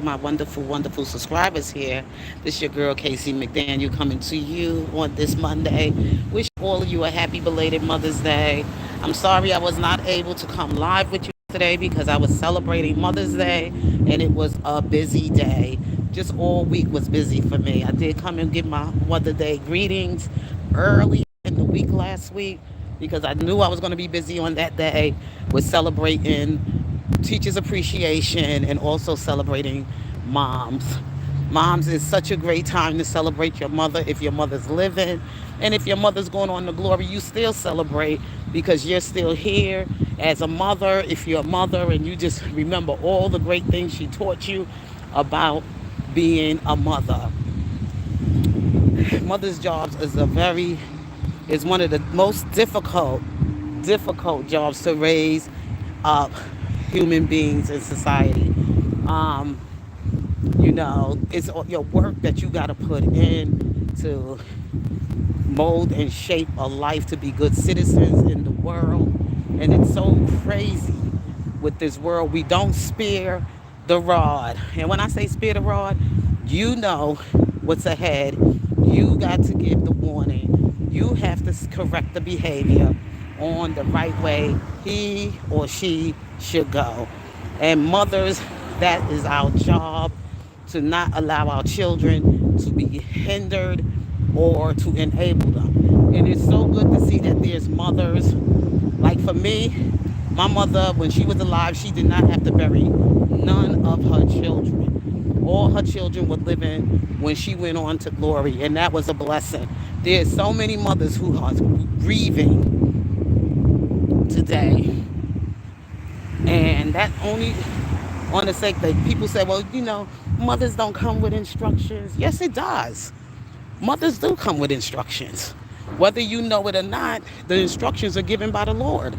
my wonderful, wonderful subscribers here. This is your girl, Kaci McDaniel, coming to you on this Monday. Wish all of you a happy belated Mother's Day. I'm sorry I was not able to come live with you today because I was celebrating Mother's Day and it was a busy day. Just all week was busy for me. I did come and give my Mother's Day greetings early in the week last week because I knew I was going to be busy on that day with celebrating Teachers Appreciation and also celebrating moms. Moms is such a great time to celebrate your mother if your mother's living. And if your mother's going on to glory, you still celebrate because you're still here as a mother. If you're a mother and you just remember all the great things she taught you about being a mother. Mother's jobs is one of the most difficult jobs to raise up human beings in society. Um, it's your work that you got to put in to mold and shape a life to be good citizens in the world. And it's so crazy with this world. We don't spare the rod. And when I say spare the rod, you know what's ahead. You got to give the warning. You have to correct the behavior on the right way he or she should go. And mothers, that is our job, to not allow our children to be hindered or to enable them. And it's so good to see that there's mothers, like for me, my mother, when she was alive, she did not have to bury none of her children. All her children were living when she went on to glory, and that was a blessing. There's so many mothers who are grieving today, and that only on the sake that people say, well, mothers don't come with instructions. Yes, it does. Mothers do come with instructions. Whether you know it or not, the instructions are given by the Lord.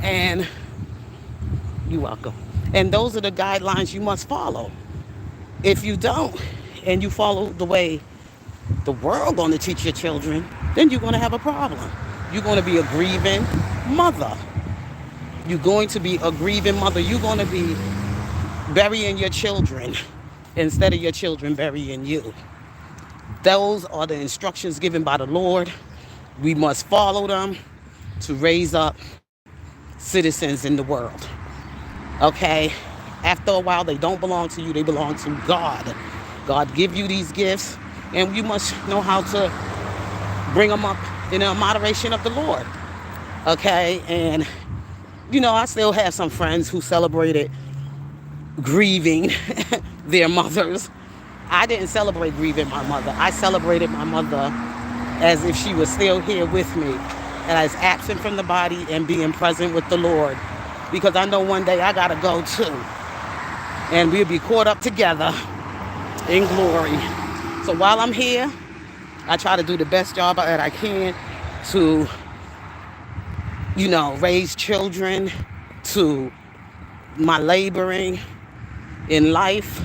And you're welcome. And those are the guidelines you must follow. If you don't, and you follow the way the world going to teach your children, then you're going to have a problem. You're going to be a grieving mother. You're going to be a grieving mother. You're going to be burying your children instead of your children burying you. Those are the instructions given by the Lord. We must follow them to raise up citizens in the world. Okay? After a while, they don't belong to you. They belong to God. God give you these gifts, and you must know how to bring them up in the moderation of the Lord. Okay? And, I still have some friends who celebrated grieving their mothers. I didn't celebrate grieving my mother. I celebrated my mother as if she was still here with me, and I was absent from the body and being present with the Lord, because I know one day I gotta go too, and we'll be caught up together in glory. So while I'm here, I try to do the best job that I can to, raise children, to my laboring in life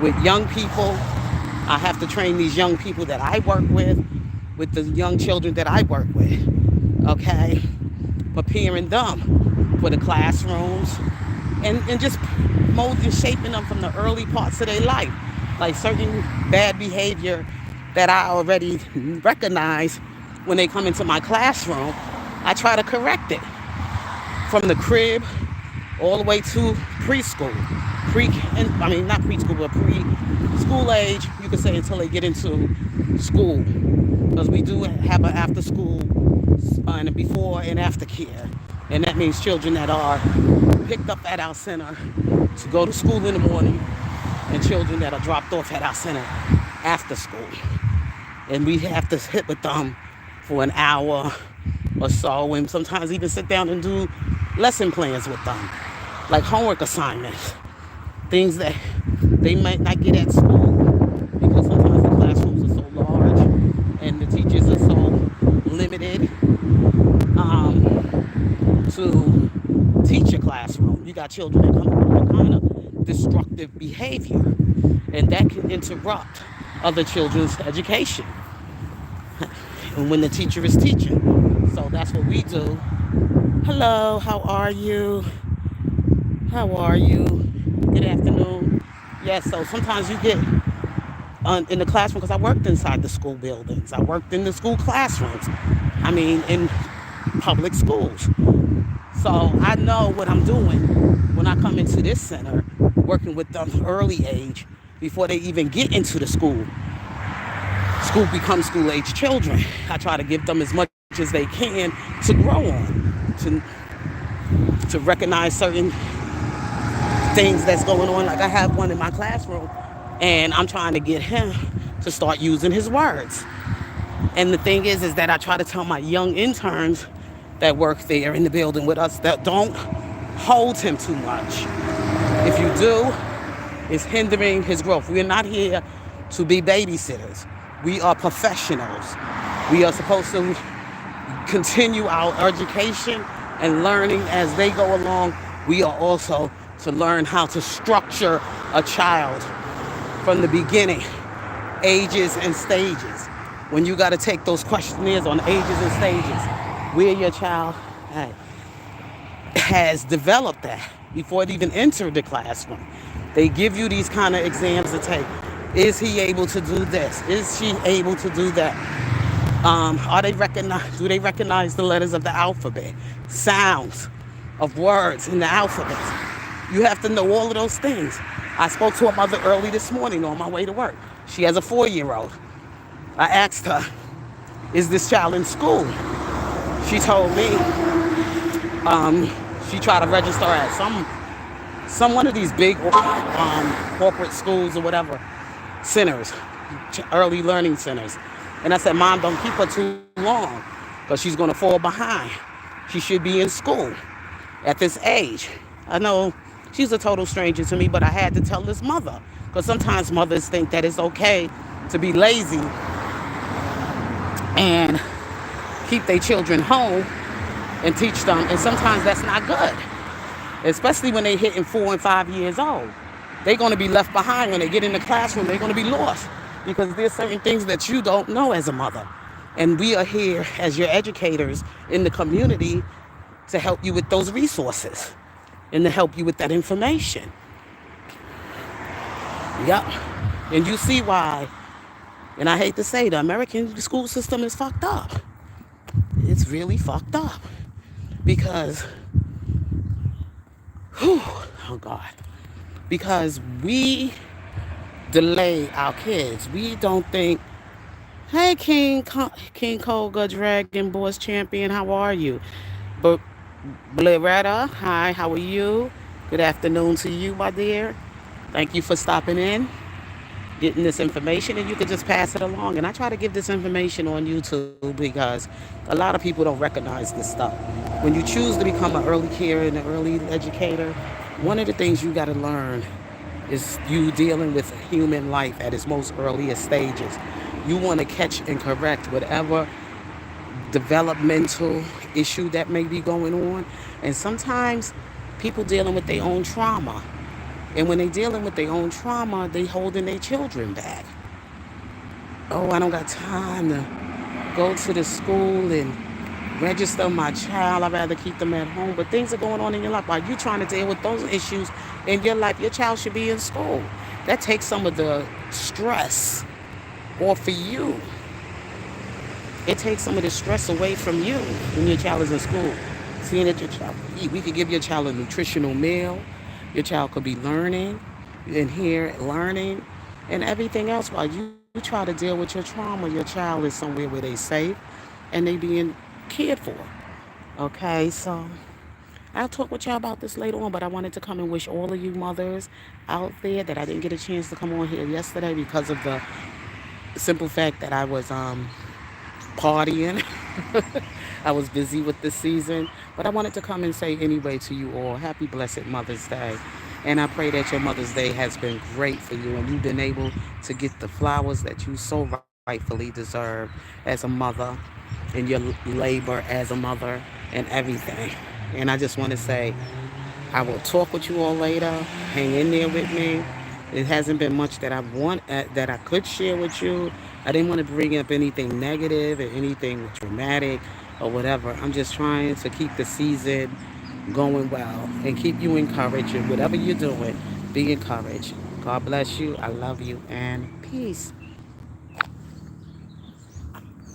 with young people. I have to train these young people that I work with the young children that I work with, okay? Preparing them for the classrooms and just molding, shaping them from the early parts of their life. Like certain bad behavior that I already recognize when they come into my classroom, I try to correct it from the crib all the way to preschool. Not preschool, but preschool age, you could say, until they get into school. Because we do have an after school and a before and after care. And that means children that are picked up at our center to go to school in the morning, and children that are dropped off at our center after school. And we have to sit with them for an hour or so, and sometimes even sit down and do lesson plans with them, like homework assignments, things that they might not get at school, because sometimes the classrooms are so large and the teachers are so limited to teach a classroom. You got children that come with all kind of destructive behavior, and that can interrupt other children's education and when the teacher is teaching. So that's what we do. Hello, how are you? How are you? Good afternoon. Yeah, so sometimes you get in the classroom because I worked inside the school buildings. I worked in the school classrooms. I mean, in public schools. So I know what I'm doing when I come into this center, working with them early age before they even get into the school. School becomes school age children. I try to give them as much as they can to grow on, to recognize certain things that's going on. Like I have one in my classroom, and I'm trying to get him to start using his words. And the thing is that I try to tell my young interns that work there in the building with us that don't hold him too much. If you do, it's hindering his growth. We're not here to be babysitters. We are professionals. We are supposed to continue our education and learning as they go along. We are also to learn how to structure a child from the beginning, ages and stages. When you got to take those questionnaires on ages and stages, where your child has developed that before it even entered the classroom. They give you these kind of exams to take. Is he able to do this? Is she able to do that? Do they recognize the letters of the alphabet? Sounds of words in the alphabet. You have to know all of those things. I spoke to a mother early this morning on my way to work. She has a 4-year-old. I asked her, is this child in school? She told me she tried to register at some one of these big corporate schools or whatever, centers, early learning centers. And I said, Mom, don't keep her too long because she's going to fall behind. She should be in school at this age. I know she's a total stranger to me, but I had to tell this mother because sometimes mothers think that it's okay to be lazy and keep their children home and teach them. And sometimes that's not good, especially when they're hitting 4 and 5 years old. They're going to be left behind when they get in the classroom. They're going to be lost because there's certain things that you don't know as a mother. And we are here as your educators in the community to help you with those resources and to help you with that information. Yep. And you see why, and I hate to say, the American school system is fucked up. It's really fucked up because, oh God, because we delay our kids. We don't think, hey, King Koga, Dragon Boss Champion, how are you? But Bleretta, hi, how are you? Good afternoon to you, my dear. Thank you for stopping in, getting this information, and you can just pass it along. And I try to give this information on YouTube because a lot of people don't recognize this stuff. When you choose to become an early carer and an early educator, one of the things you got to learn is you dealing with human life at its most earliest stages. You want to catch and correct whatever developmental issue that may be going on. And sometimes people dealing with their own trauma. And when they're dealing with their own trauma, they holding their children back. Oh, I don't got time to go to the school and register my child. I'd rather keep them at home. But things are going on in your life. While you're trying to deal with those issues in your life, your child should be in school. That takes some of the stress off for you. It takes some of the stress away from you when your child is in school. Seeing that your child eat. We could give your child a nutritional meal. Your child could be learning and here learning and everything else while you try to deal with your trauma. Your child is somewhere where they safe and they being cared for. Okay, so I'll talk with y'all about this later on, but I wanted to come and wish all of you mothers out there that I didn't get a chance to come on here yesterday because of the simple fact that I was partying. I was busy with this season, but I wanted to come and say anyway to you all, happy blessed Mother's Day. And I pray that your Mother's Day has been great for you and you've been able to get the flowers that you so rightfully deserve as a mother in your labor as a mother and everything. And I just want to say, I will talk with you all later. Hang in there with me. It hasn't been much that that I could share with you. I didn't want to bring up anything negative or anything dramatic or whatever. I'm just trying to keep the season going well and keep you encouraged. And whatever you're doing, be encouraged. God bless you. I love you and peace.